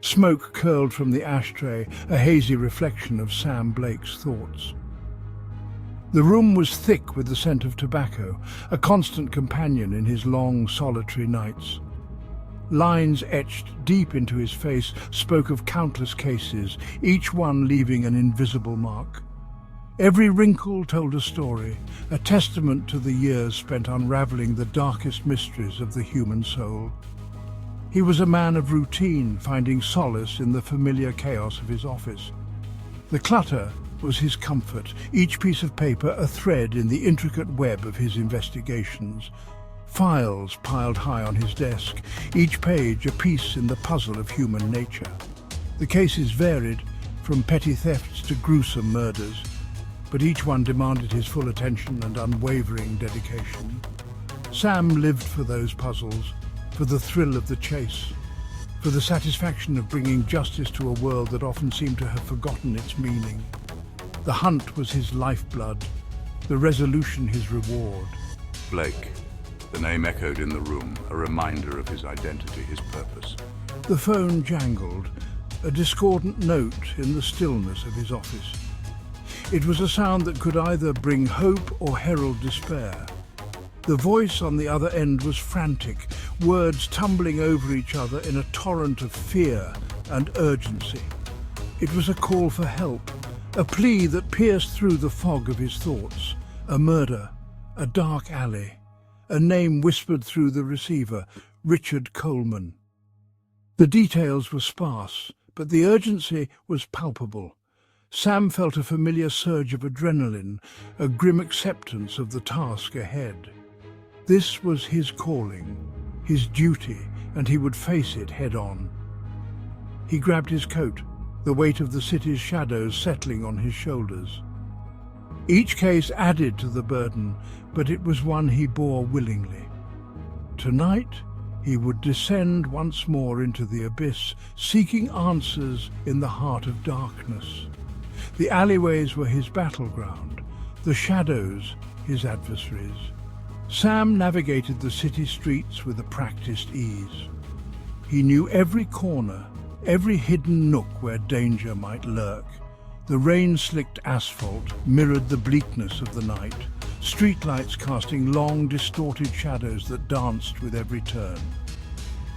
Smoke curled from the ashtray, a hazy reflection of Sam Blake's thoughts. The room was thick with the scent of tobacco, a constant companion in his long, solitary nights. Lines etched deep into his face spoke of countless cases, each one leaving an invisible mark. Every wrinkle told a story, a testament to the years spent unraveling the darkest mysteries of the human soul. He was a man of routine, finding solace in the familiar chaos of his office. The clutter was his comfort, each piece of paper a thread in the intricate web of his investigations. Files piled high on his desk, each page a piece in the puzzle of human nature. The cases varied, from petty thefts to gruesome murders, but each one demanded his full attention and unwavering dedication. Sam lived for those puzzles, for the thrill of the chase, for the satisfaction of bringing justice to a world that often seemed to have forgotten its meaning. The hunt was his lifeblood, the resolution his reward. Blake. The name echoed in the room, a reminder of his identity, his purpose. The phone jangled, a discordant note in the stillness of his office. It was a sound that could either bring hope or herald despair. The voice on the other end was frantic, words tumbling over each other in a torrent of fear and urgency. It was a call for help, a plea that pierced through the fog of his thoughts. A murder, a dark alley, a name whispered through the receiver, Richard Coleman. The details were sparse, but the urgency was palpable. Sam felt a familiar surge of adrenaline, a grim acceptance of the task ahead. This was his calling, his duty, and he would face it head-on. He grabbed his coat, the weight of the city's shadows settling on his shoulders. Each case added to the burden, but it was one he bore willingly. Tonight, he would descend once more into the abyss, seeking answers in the heart of darkness. The alleyways were his battleground, the shadows his adversaries. Sam navigated the city streets with a practiced ease. He knew every corner, every hidden nook where danger might lurk. The rain-slicked asphalt mirrored the bleakness of the night, streetlights casting long, distorted shadows that danced with every turn.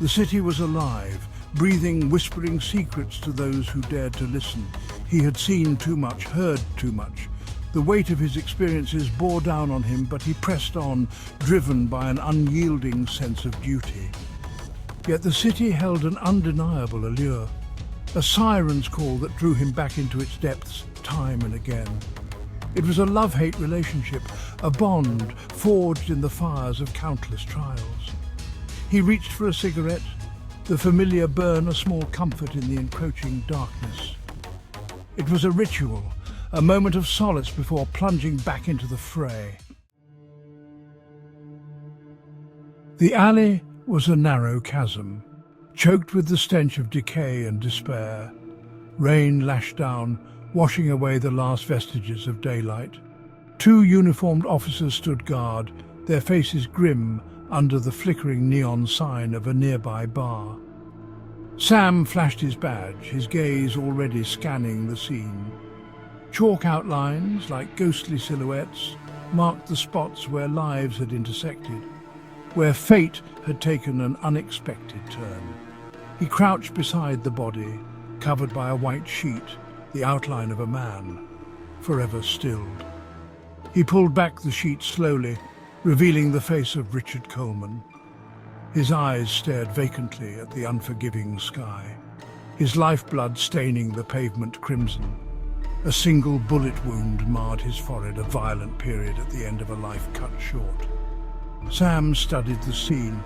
The city was alive, breathing, whispering secrets to those who dared to listen. He had seen too much, heard too much. The weight of his experiences bore down on him, but he pressed on, driven by an unyielding sense of duty. Yet the city held an undeniable allure, a siren's call that drew him back into its depths time and again. It was a love-hate relationship, a bond forged in the fires of countless trials. He reached for a cigarette, the familiar burn a small comfort in the encroaching darkness. It was a ritual, a moment of solace before plunging back into the fray. The alley was a narrow chasm, choked with the stench of decay and despair. Rain lashed down, washing away the last vestiges of daylight. Two uniformed officers stood guard, their faces grim under the flickering neon sign of a nearby bar. Sam flashed his badge, his gaze already scanning the scene. Chalk outlines, like ghostly silhouettes, marked the spots where lives had intersected, where fate had taken an unexpected turn. He crouched beside the body, covered by a white sheet, the outline of a man, forever stilled. He pulled back the sheet slowly, revealing the face of Richard Coleman. His eyes stared vacantly at the unforgiving sky, his lifeblood staining the pavement crimson. A single bullet wound marred his forehead, a violent period at the end of a life cut short. Sam studied the scene,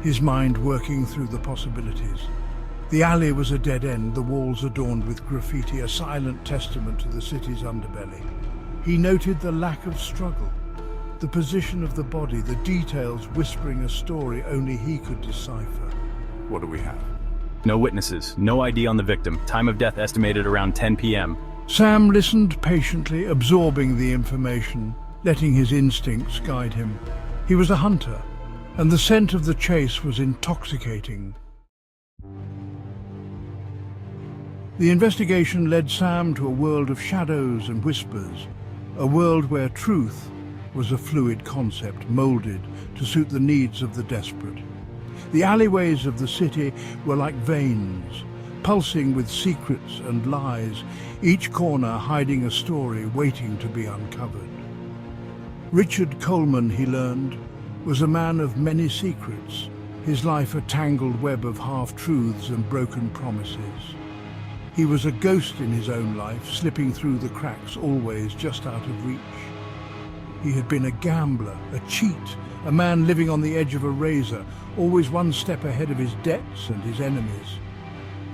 his mind working through the possibilities. The alley was a dead end, the walls adorned with graffiti, a silent testament to the city's underbelly. He noted the lack of struggle, the position of the body, the details whispering a story only he could decipher. What do we have? No witnesses, no ID on the victim. Time of death estimated around 10 p.m. Sam listened patiently, absorbing the information, letting his instincts guide him. He was a hunter, and the scent of the chase was intoxicating. The investigation led Sam to a world of shadows and whispers, a world where truth was a fluid concept molded to suit the needs of the desperate. The alleyways of the city were like veins, pulsing with secrets and lies, each corner hiding a story waiting to be uncovered. Richard Coleman, he learned, was a man of many secrets, his life a tangled web of half-truths and broken promises. He was a ghost in his own life, slipping through the cracks, always just out of reach. He had been a gambler, a cheat, a man living on the edge of a razor, always one step ahead of his debts and his enemies.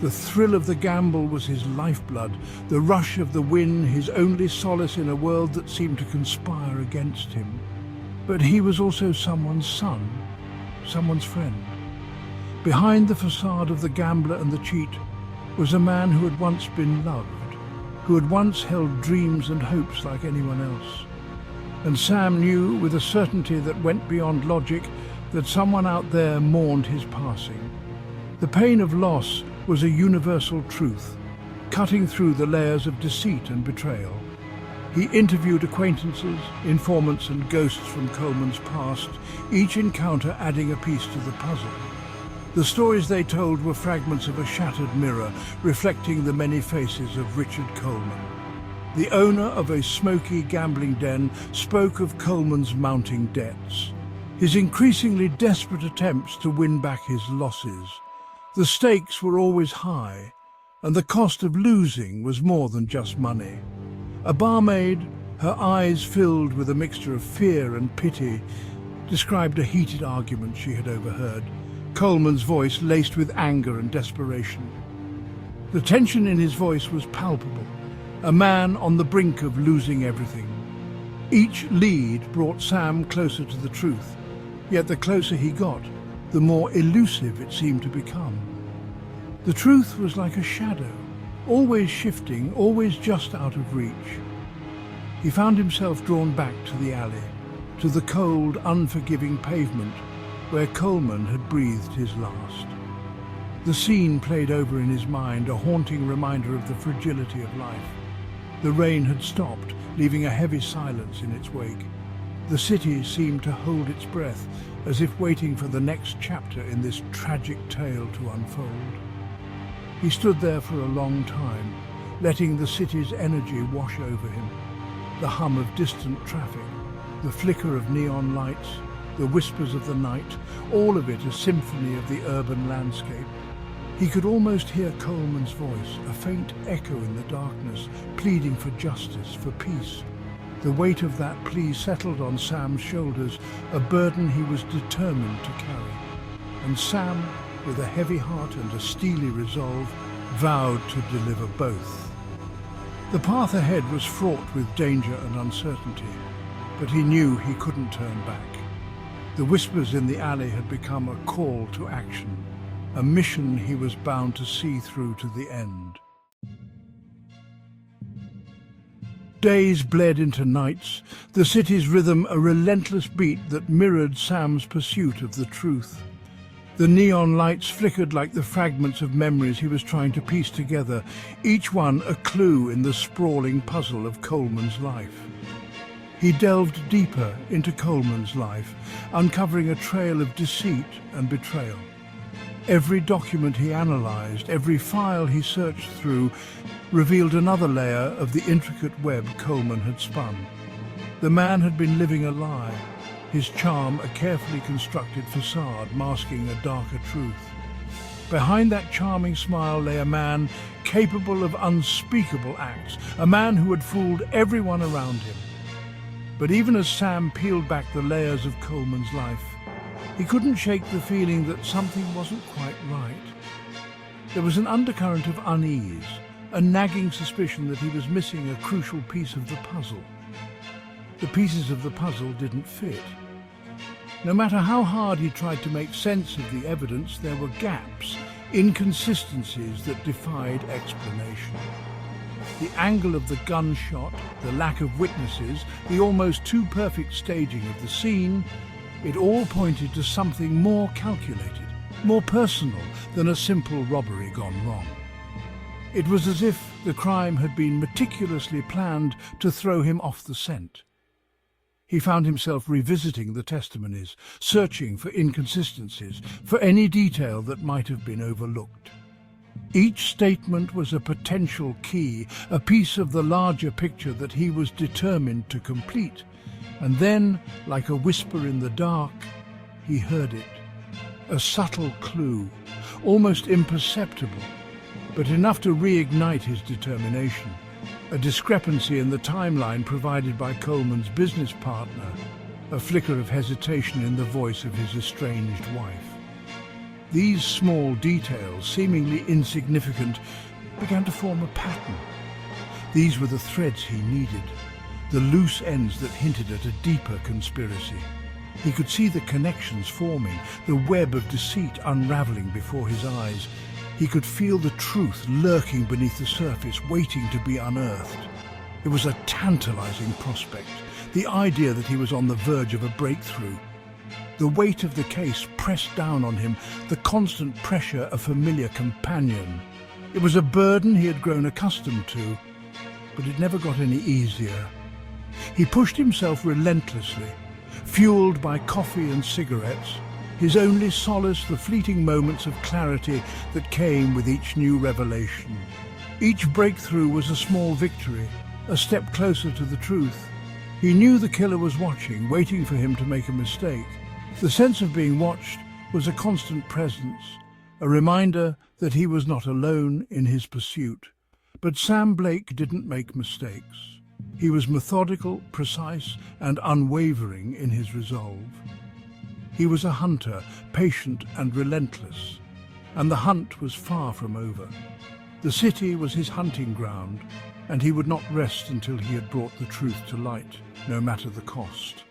The thrill of the gamble was his lifeblood, the rush of the win his only solace in a world that seemed to conspire against him. But he was also someone's son, someone's friend. Behind the facade of the gambler and the cheat was a man who had once been loved, who had once held dreams and hopes like anyone else. And Sam knew with a certainty that went beyond logic that someone out there mourned his passing. The pain of loss was a universal truth, cutting through the layers of deceit and betrayal. He interviewed acquaintances, informants and ghosts from Coleman's past, each encounter adding a piece to the puzzle. The stories they told were fragments of a shattered mirror, reflecting the many faces of Richard Coleman. The owner of a smoky gambling den spoke of Coleman's mounting debts, his increasingly desperate attempts to win back his losses. The stakes were always high, and the cost of losing was more than just money. A barmaid, her eyes filled with a mixture of fear and pity, described a heated argument she had overheard, Coleman's voice laced with anger and desperation. The tension in his voice was palpable, a man on the brink of losing everything. Each lead brought Sam closer to the truth, yet the closer he got, the more elusive it seemed to become. The truth was like a shadow, always shifting, always just out of reach. He found himself drawn back to the alley, to the cold, unforgiving pavement where Coleman had breathed his last. The scene played over in his mind, a haunting reminder of the fragility of life. The rain had stopped, leaving a heavy silence in its wake. The city seemed to hold its breath, as if waiting for the next chapter in this tragic tale to unfold. He stood there for a long time, letting the city's energy wash over him. The hum of distant traffic, the flicker of neon lights, the whispers of the night, all of it a symphony of the urban landscape. He could almost hear Coleman's voice, a faint echo in the darkness, pleading for justice, for peace. The weight of that plea settled on Sam's shoulders, a burden he was determined to carry. And Sam, with a heavy heart and a steely resolve, vowed to deliver both. The path ahead was fraught with danger and uncertainty, but he knew he couldn't turn back. The whispers in the alley had become a call to action, a mission he was bound to see through to the end. Days bled into nights, the city's rhythm a relentless beat that mirrored Sam's pursuit of the truth. The neon lights flickered like the fragments of memories he was trying to piece together, each one a clue in the sprawling puzzle of Coleman's life. He delved deeper into Coleman's life, uncovering a trail of deceit and betrayal. Every document he analyzed, every file he searched through, revealed another layer of the intricate web Coleman had spun. The man had been living a lie, his charm a carefully constructed facade masking a darker truth. Behind that charming smile lay a man capable of unspeakable acts, a man who had fooled everyone around him. But even as Sam peeled back the layers of Coleman's life, he couldn't shake the feeling that something wasn't quite right. There was an undercurrent of unease, a nagging suspicion that he was missing a crucial piece of the puzzle. The pieces of the puzzle didn't fit. No matter how hard he tried to make sense of the evidence, there were gaps, inconsistencies that defied explanation. The angle of the gunshot, the lack of witnesses, the almost too perfect staging of the scene, it all pointed to something more calculated, more personal than a simple robbery gone wrong. It was as if the crime had been meticulously planned to throw him off the scent. He found himself revisiting the testimonies, searching for inconsistencies, for any detail that might have been overlooked. Each statement was a potential key, a piece of the larger picture that he was determined to complete. And then, like a whisper in the dark, he heard it. A subtle clue, almost imperceptible, but enough to reignite his determination. A discrepancy in the timeline provided by Coleman's business partner, a flicker of hesitation in the voice of his estranged wife. These small details, seemingly insignificant, began to form a pattern. These were the threads he needed, the loose ends that hinted at a deeper conspiracy. He could see the connections forming, the web of deceit unraveling before his eyes. He could feel the truth lurking beneath the surface, waiting to be unearthed. It was a tantalizing prospect, the idea that he was on the verge of a breakthrough. The weight of the case pressed down on him, the constant pressure a familiar companion. It was a burden he had grown accustomed to, but it never got any easier. He pushed himself relentlessly, fueled by coffee and cigarettes, his only solace the fleeting moments of clarity that came with each new revelation. Each breakthrough was a small victory, a step closer to the truth. He knew the killer was watching, waiting for him to make a mistake. The sense of being watched was a constant presence, a reminder that he was not alone in his pursuit. But Sam Blake didn't make mistakes. He was methodical, precise, and unwavering in his resolve. He was a hunter, patient and relentless, and the hunt was far from over. The city was his hunting ground, and he would not rest until he had brought the truth to light, no matter the cost.